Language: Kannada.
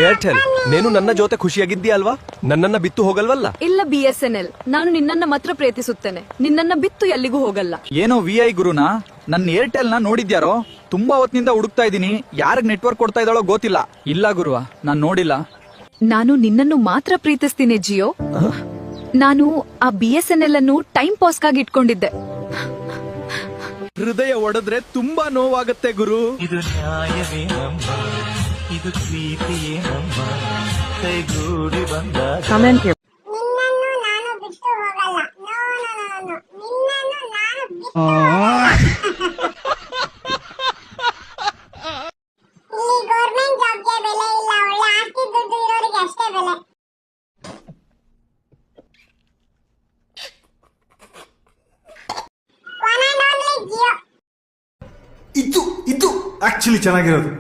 ಏರ್ಟೆಲ್, ನೀನು ನನ್ನ ಜೊತೆ ಖುಷಿಯಾಗಿದ್ದೀಯ ಅಲ್ವಾ? ನನ್ನನ್ನ ಬಿತ್ತು ಹೋಗಲ್ವಲ್ಲ? ಇಲ್ಲ BSNL, ನಾನು ನಿನ್ನನ್ನ ಮಾತ್ರ ಪ್ರೀತಿಸುತ್ತೇನೆ, ನಿನ್ನನ್ನ ಬಿತ್ತು ಎಲ್ಲಿಗೂ ಹೋಗಲ್ಲ. ಏನೋ VI ಗುರುನಾ, ನನ್ನ ಏರ್ಟೆಲ್ ನ ನೋಡಿದ್ಯಾರೋ? ತುಂಬಾ ಹೊತ್ತಿನಿಂದ ಹುಡುಕ್ತಾ ಇದೀನಿ, ಯಾರಿಗ್ ನೆಟ್ವರ್ಕ್ ಕೊಡ್ತಾ ಇದ್ದಾಳೋ ಗೊತ್ತಿಲ್ಲ. ಇಲ್ಲ ಗುರುವ, ನಾನ್ ನೋಡಿಲ್ಲ. ನಾನು ನಿನ್ನನ್ನು ಮಾತ್ರ ಪ್ರೀತಿಸ್ತೀನಿ ಜಿಯೋ. ನಾನು ಆ BSNL ಅನ್ನು ಟೈಮ್ ಪಾಸ್ಗಾಗಿ ಇಟ್ಕೊಂಡಿದ್ದೆ. ಹೃದಯ ಒಡೆದ್ರೆ ತುಂಬಾ ನೋವಾಗುತ್ತೆ ಗುರು. ಇದು ನ್ಯಾಯವೇ ನಮ್ಮ, ಇದು ಪ್ರೀತಿಯೇ ನಮ್ಮ, ಕೈಗೂಡಿ ಬಂದಾಗ ನಿನ್ನನ್ನು ನಾನು ಬಿಟ್ಟು ಹೋಗಲ್ಲ. ನೋ ನೋ ನೋ, ನಿನ್ನನ್ನು ನಾನು ಬಿಟ್ಟು ಇಲ್ಲಿ ಗೌರ್ಮೆಂಟ್ ಜಾಬ್ಗೆ ಬೆಲೆ ಇಲ್ಲ, ಒಳ್ಳೆ ಆಸ್ತಿ ದುಡ್ಡು ಇರೋರಿಗೆ ಅಷ್ಟೇ ಬೆಲೆ. One and only Jio. ಇದು ಆಕ್ಚುಲಿ ಚೆನ್ನಾಗಿರೋದು.